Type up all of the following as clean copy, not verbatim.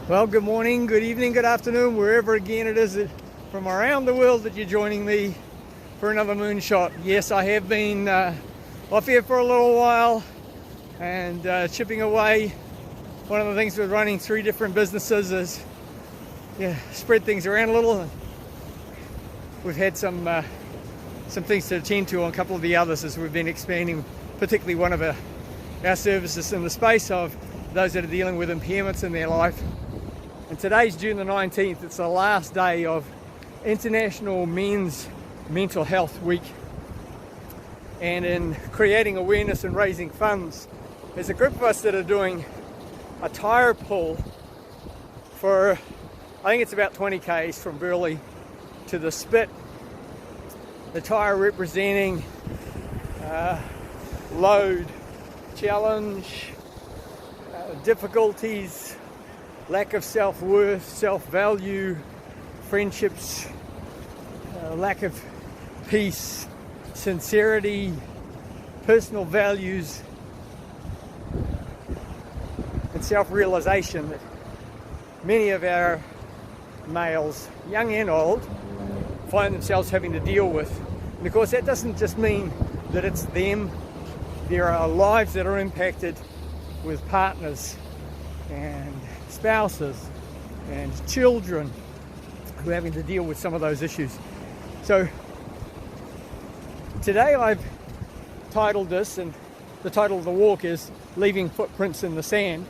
Well, good morning, good evening, good afternoon, wherever again it is from around the world that you're joining me for another Moonshot. Yes, I have been off here for a little while and chipping away. One of the things with running 3 different businesses is spread things around a little. We've had some things to attend to on a couple of the others as we've been expanding, particularly one of our services in the space of those that are dealing with impairments in their life. And today's June the 19th, it's the last day of International Men's Mental Health Week. And in creating awareness and raising funds, there's a group of us that are doing a tyre pull for, I think it's about 20 k's from Burleigh to the Spit. The tyre representing load, challenge, difficulties, lack of self-worth, self-value, friendships, lack of peace, sincerity, personal values, and self-realization that many of our males, young and old, find themselves having to deal with. And of course that doesn't just mean that it's them. There are lives that are impacted with partners and spouses and children who are having to deal with some of those issues. So today I've titled this, and the title of the walk is Leaving Footprints in the Sand.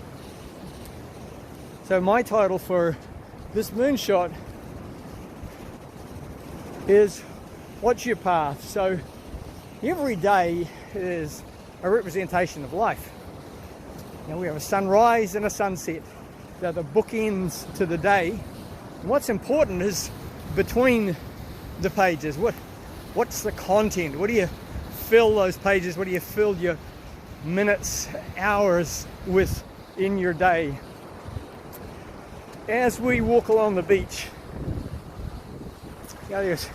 So my title for this Moonshot is What's Your Path? So every day is a representation of life. Now we have a sunrise and a sunset. They're the bookends to the day. And what's important is between the pages. What's the content? What do you fill those pages? What do you fill your minutes, hours with in your day? As we walk along the beach, there's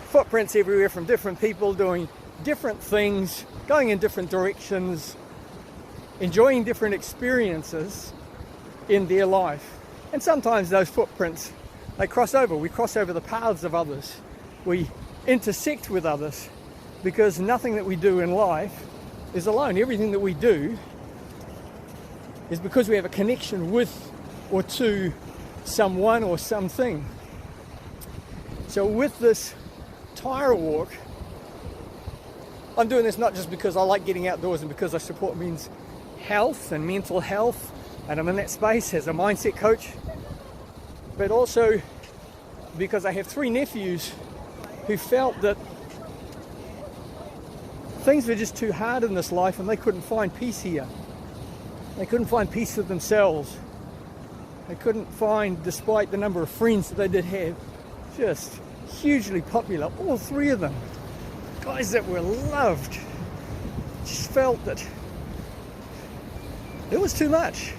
footprints everywhere from different people doing different things, going in different directions, enjoying different experiences in their life. And sometimes those footprints, they cross over. We cross over the paths of others. We intersect with others, because nothing that we do in life is alone. Everything that we do is because we have a connection with or to someone or something. So with this tyre walk, I'm doing this not just because I like getting outdoors and because I support men's health and mental health, and I'm in that space as a mindset coach, but also because I have 3 nephews who felt that things were just too hard in this life and they couldn't find peace here. They couldn't find peace with themselves. They couldn't find, despite the number of friends that they did have, just hugely popular, all 3 of them, guys that were loved, just felt that it was too much.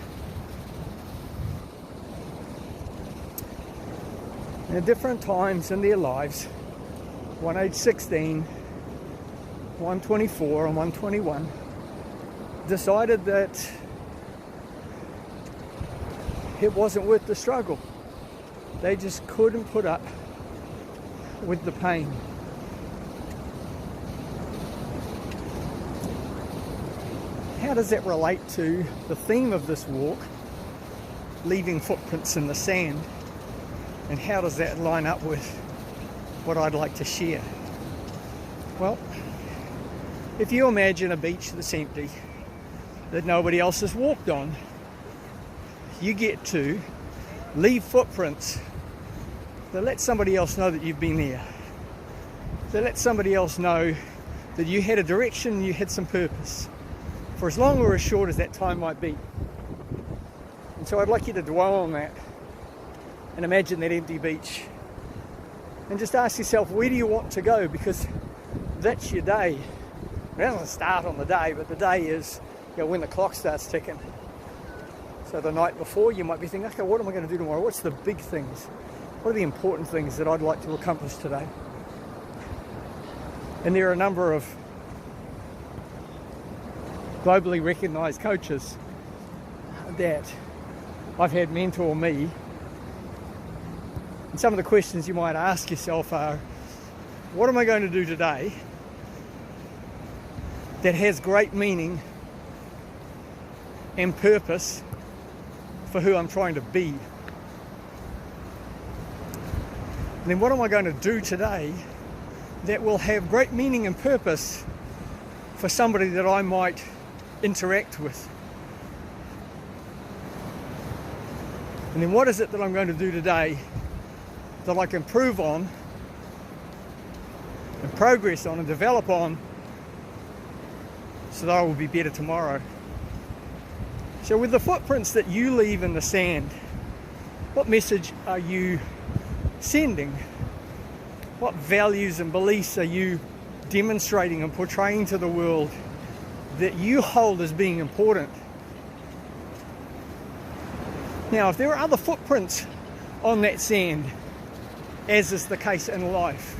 And at different times in their lives, one age 16, one 24, and one 21, decided that it wasn't worth the struggle. They just couldn't put up with the pain. How does that relate to the theme of this walk, leaving footprints in the sand? And how does that line up with what I'd like to share? Well, if you imagine a beach that's empty, that nobody else has walked on, you get to leave footprints that let somebody else know that you've been there. That let somebody else know that you had a direction, you had some purpose, for as long or as short as that time might be. And so I'd like you to dwell on that and imagine that empty beach and just ask yourself, where do you want to go? Because that's your day. It doesn't start on the day, but the day is, when the clock starts ticking. So the night before you might be thinking, okay, what am I going to do tomorrow? What's the big things? What are the important things that I'd like to accomplish today? And there are a number of globally recognized coaches that I've had mentor me. And some of the questions you might ask yourself are, what am I going to do today that has great meaning and purpose for who I'm trying to be? And then what am I going to do today that will have great meaning and purpose for somebody that I might interact with? And then what is it that I'm going to do today that I can improve on and progress on and develop on so that I will be better tomorrow? So with the footprints that you leave in the sand, what message are you sending? What values and beliefs are you demonstrating and portraying to the world that you hold as being important? Now, if there are other footprints on that sand, as is the case in life,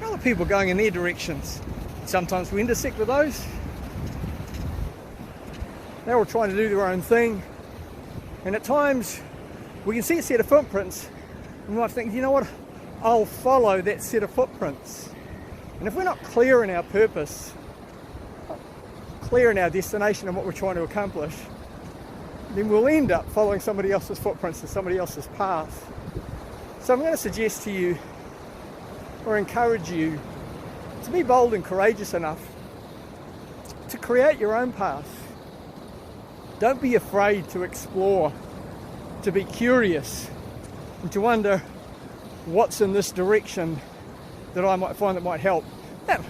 other people going in their directions, sometimes we intersect with those. They're all trying to do their own thing, and at times we can see a set of footprints and we might think, you know what, I'll follow that set of footprints. And if we're not clear in our purpose, clear in our destination and what we're trying to accomplish, then we'll end up following somebody else's footprints and somebody else's path. So I'm going to suggest to you, or encourage you, to be bold and courageous enough to create your own path. Don't be afraid to explore, to be curious, and to wonder what's in this direction that I might find that might help. Now,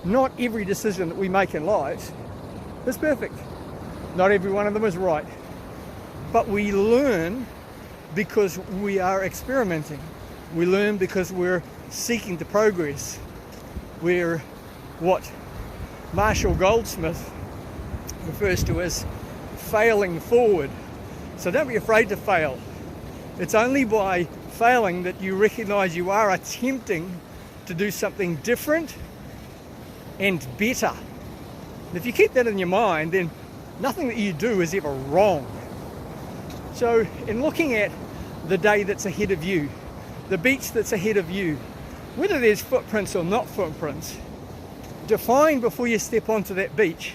not every decision that we make in life is perfect. Not every one of them is right. But we learn because we are experimenting. We learn because we're seeking to progress. We're what Marshall Goldsmith refers to as failing forward. So don't be afraid to fail. It's only by failing that you recognize you are attempting to do something different and better. And if you keep that in your mind, then nothing that you do is ever wrong. So in looking at the day that's ahead of you, the beach that's ahead of you, whether there's footprints or not footprints, define before you step onto that beach,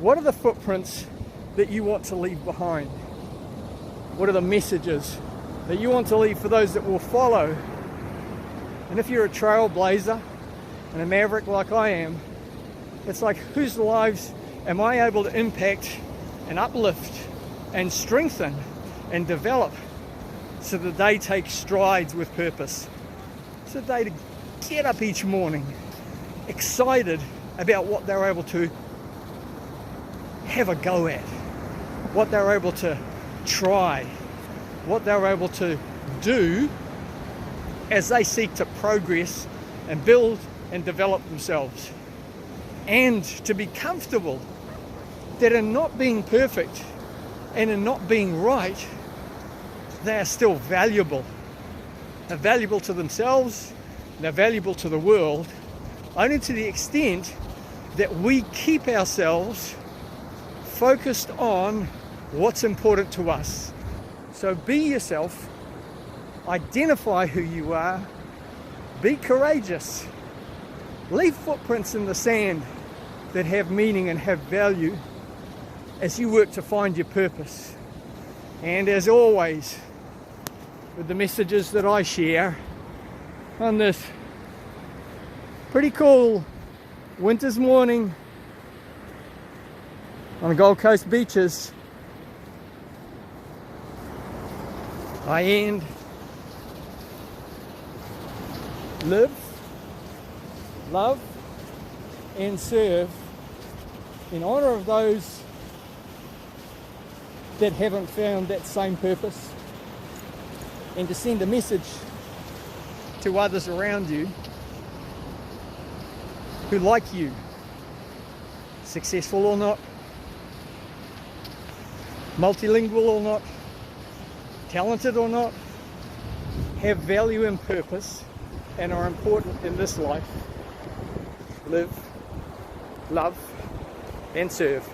what are the footprints that you want to leave behind? What are the messages that you want to leave for those that will follow? And if you're a trailblazer and a maverick like I am, it's like, whose lives am I able to impact and uplift and strengthen and develop so that they take strides with purpose? So they to get up each morning excited about what they're able to have a go at, what they're able to try, what they're able to do as they seek to progress and build and develop themselves. And to be comfortable that in not being perfect and in not being right, they are still valuable. They're valuable to themselves, they're valuable to the world, only to the extent that we keep ourselves focused on what's important to us. So be yourself, identify who you are, be courageous, leave footprints in the sand that have meaning and have value as you work to find your purpose. And as always, with the messages that I share on this pretty cool winter's morning on the Gold Coast beaches, I end: live, love, and serve in honor of those that haven't found that same purpose, and to send a message to others around you who, like you, successful or not, multilingual or not, talented or not, have value and purpose and are important in this life. Live, love, and serve.